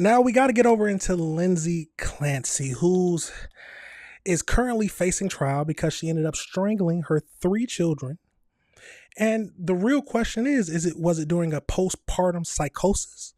Now we got to get over into Lindsay Clancy, who's is currently facing trial because she ended up strangling her three children. And the real question is it was it during a postpartum psychosis,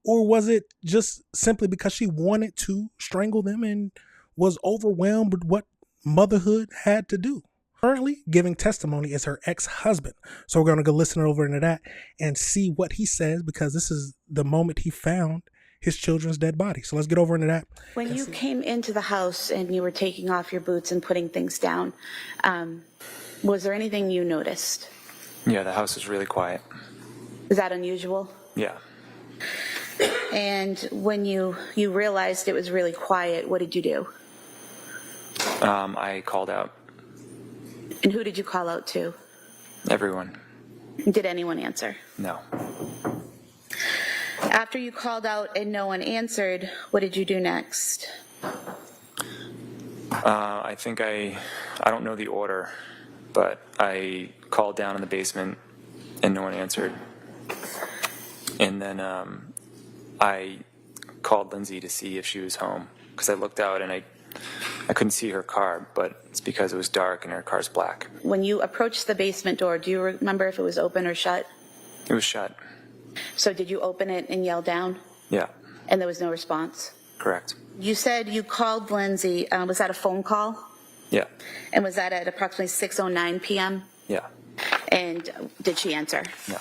or was it just simply because she wanted to strangle them and was overwhelmed with what motherhood had to do? Currently giving testimony is her ex-husband. So we're going to go listen over into that and see what he says, because this is the moment he found his children's dead body. So let's get over into that. When you came into the house and you were taking off your boots and putting things down, was there anything you noticed? Yeah, the house was really quiet. Is that unusual? Yeah. And when you realized it was really quiet, what did you do? I called out. And who did you call out to? Everyone. Did anyone answer? No. After you called out and no one answered, what did you do next? I think I don't know the order, but I called down in the basement and no one answered. And then I called Lindsay to see if she was home, because I looked out and I couldn't see her car, but it's because it was dark and her car's black. When you approached the basement door, do you remember if it was open or shut? It was shut. So did you open it and yell down? Yeah. And there was no response? Correct. You said you called Lindsay. Was that a phone call? Yeah. And was that at approximately 6:09 p.m.? Yeah. And did she answer? No.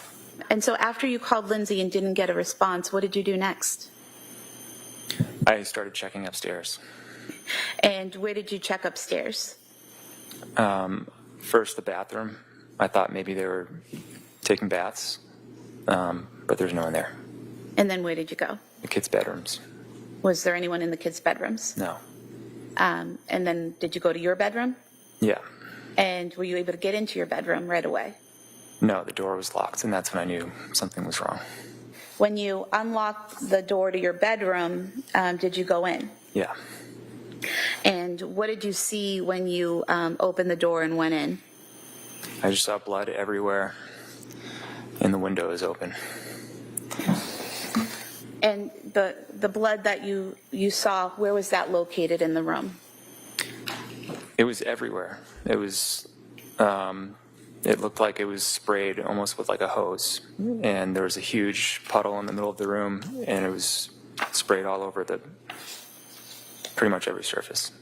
And so after you called Lindsay and didn't get a response, what did you do next? I started checking upstairs. And where did you check upstairs? First, the bathroom. I thought maybe they were taking baths, but there's no one there. And then where did you go? The kids' bedrooms. Was there anyone in the kids' bedrooms? No. And then did you go to your bedroom? Yeah. And were you able to get into your bedroom right away? No, the door was locked, and that's when I knew something was wrong. When you unlocked the door to your bedroom, did you go in? Yeah. And what did you see when you opened the door and went in? I just saw blood everywhere, and the window was open. And the blood that you saw, where was that located in the room? It was everywhere. It was, it looked like it was sprayed almost with like a hose, and there was a huge puddle in the middle of the room, and it was sprayed all over pretty much every surface.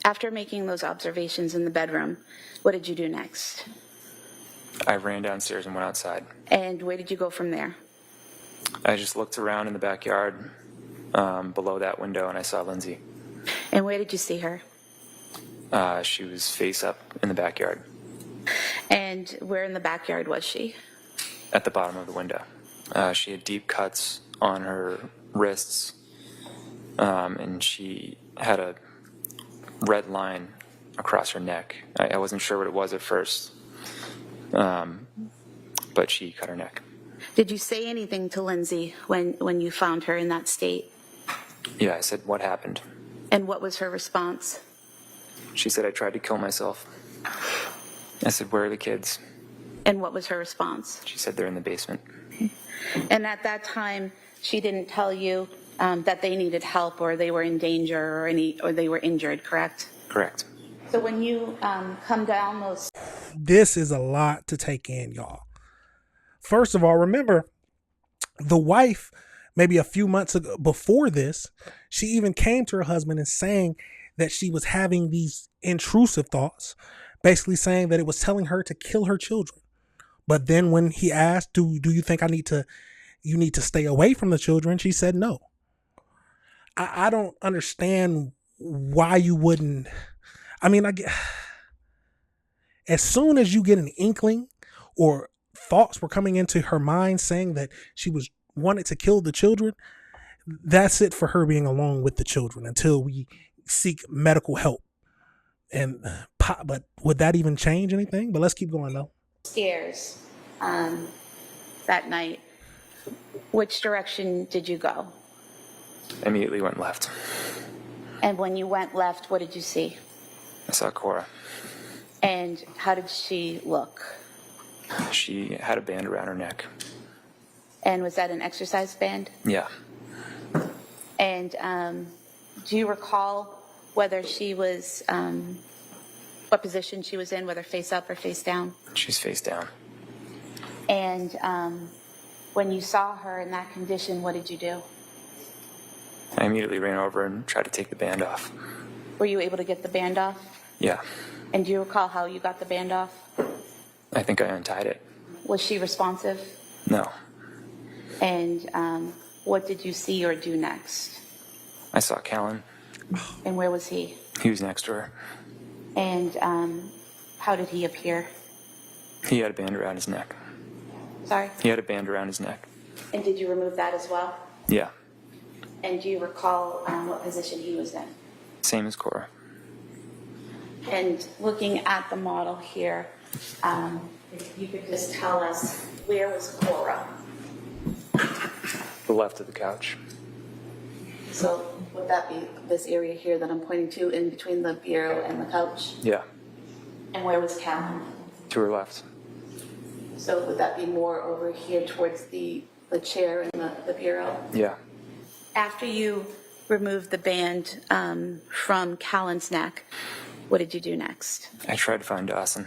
After making those observations in the bedroom, what did you do next? I ran downstairs and went outside. And where did you go from there? I just looked around in the backyard below that window, and I saw Lindsay. And where did you see her? She was face up in the backyard. And where in the backyard was she? At the bottom of the window. She had deep cuts on her wrists, and she had a red line across her neck. I wasn't sure what it was at first, but she cut her neck. Did you say anything to Lindsay when you found her in that state? Yeah, I said, "What happened?" And what was her response? She said, "I tried to kill myself." I said, "Where are the kids?" And what was her response? She said, "They're in the basement." And at that time, she didn't tell you that they needed help or they were in danger or they were injured, correct? Correct. So when you come down those... This is a lot to take in, y'all. First of all, remember, the wife, maybe a few months ago, before this, she even came to her husband and saying that she was having these intrusive thoughts, basically saying that it was telling her to kill her children. But then when he asked, do you think you need to stay away from the children? She said no. I don't understand why you wouldn't. I mean, as soon as you get an inkling or thoughts were coming into her mind saying that she wanted to kill the children, that's it for her being alone with the children until we seek medical help. But would that even change anything? But let's keep going though. Stairs that night, which direction did you go? I immediately went left. And when you went left, what did you see? I saw Cora. And how did she look? She had a band around her neck. And was that an exercise band? Yeah. And do you recall whether she was, what position she was in, whether face up or face down? She's face down. And when you saw her in that condition, what did you do? I immediately ran over and tried to take the band off. Were you able to get the band off? Yeah. And do you recall how you got the band off? I think I untied it. Was she responsive? No. And what did you see or do next? I saw Callan. And where was he? He was next to her. And how did he appear? He had a band around his neck. Sorry? He had a band around his neck. And did you remove that as well? Yeah. And do you recall what position he was in? Same as Cora. And looking at the model here, if you could just tell us, where was Cora? The left of the couch. So would that be this area here that I'm pointing to, in between the bureau and the couch? Yeah. And where was Callan? To her left. So would that be more over here towards the chair and the bureau? Yeah. After you removed the band from Callan's neck, what did you do next? I tried to find Dawson.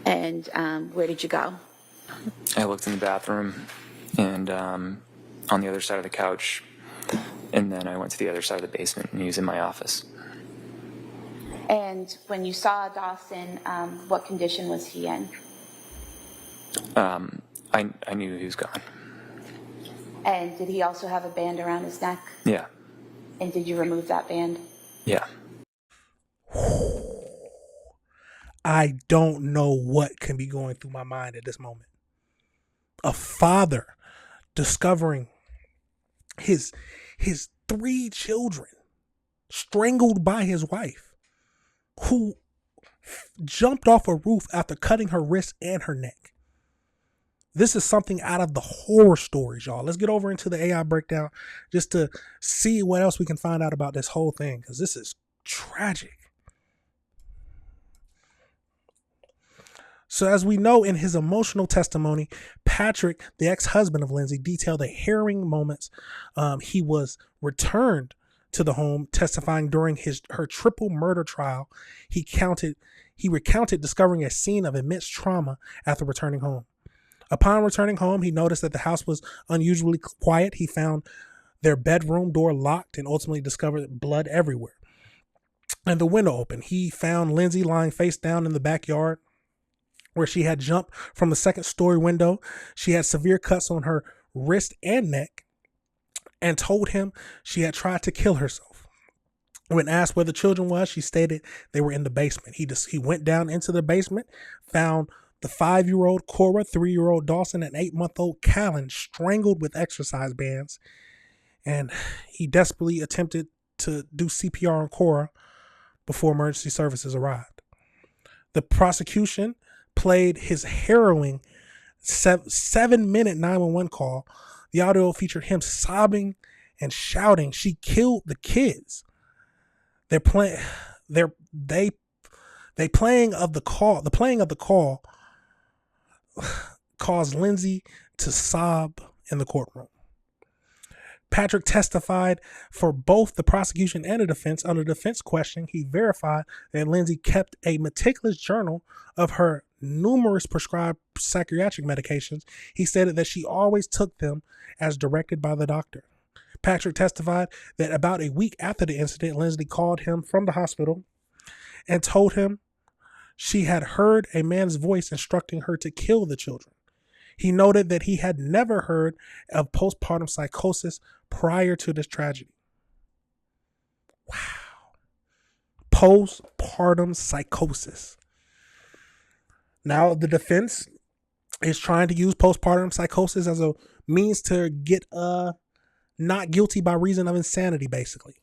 And where did you go? I looked in the bathroom and on the other side of the couch, and then I went to the other side of the basement, and he was in my office. And when you saw Dawson, what condition was he in? I knew he was gone. And did he also have a band around his neck? Yeah. And did you remove that band? Yeah. I don't know what can be going through my mind at this moment. A father discovering his 3 children strangled by his wife, who jumped off a roof after cutting her wrist and her neck. This is something out of the horror stories, y'all. Let's get over into the AI breakdown just to see what else we can find out about this whole thing, because this is tragic. So as we know in his emotional testimony, Patrick, the ex-husband of Lindsay, detailed the harrowing moments he was returned to the home, testifying during her triple murder trial. He recounted discovering a scene of immense trauma after returning home. Upon returning home, he noticed that the house was unusually quiet. He found their bedroom door locked and ultimately discovered blood everywhere and the window open. He found Lindsay lying face down in the backyard where she had jumped from the second-story window. She had severe cuts on her wrist and neck and told him she had tried to kill herself. When asked where the children was, she stated they were in the basement. He went down into the basement, found the 5-year-old Cora, 3-year-old Dawson, and 8-month-old Callan strangled with exercise bands. And he desperately attempted to do CPR on Cora before emergency services arrived. The prosecution played his harrowing 7-minute 911 call. The audio featured him sobbing and shouting, "She killed the kids." The playing of the call caused Lindsay to sob in the courtroom. Patrick testified for both the prosecution and the defense. Under defense question, he verified that Lindsay kept a meticulous journal of her numerous prescribed psychiatric medications. He stated that she always took them as directed by the doctor. Patrick testified that about a week after the incident, Lindsay called him from the hospital and told him she had heard a man's voice instructing her to kill the children. He noted that he had never heard of postpartum psychosis prior to this tragedy. Wow. Postpartum psychosis. Now, the defense is trying to use postpartum psychosis as a means to get not guilty by reason of insanity, basically.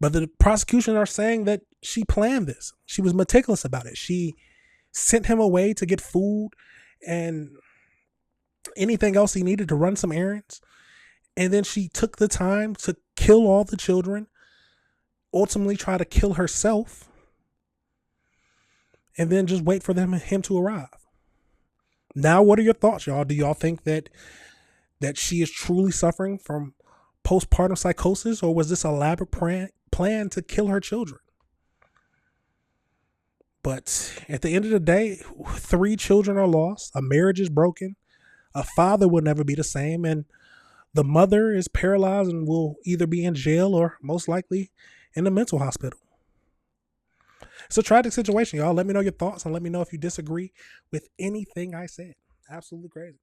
But the prosecution are saying that she planned this. She was meticulous about it. She sent him away to get food and anything else he needed to run some errands. And then she took the time to kill all the children, ultimately try to kill herself, and then just wait for him to arrive. Now, what are your thoughts, y'all? Do y'all think that she is truly suffering from postpartum psychosis, or was this elaborate plan to kill her children? But at the end of the day, 3 children are lost, a marriage is broken, a father will never be the same, and the mother is paralyzed and will either be in jail or most likely in a mental hospital. It's a tragic situation, y'all. Let me know your thoughts and let me know if you disagree with anything I said. Absolutely crazy.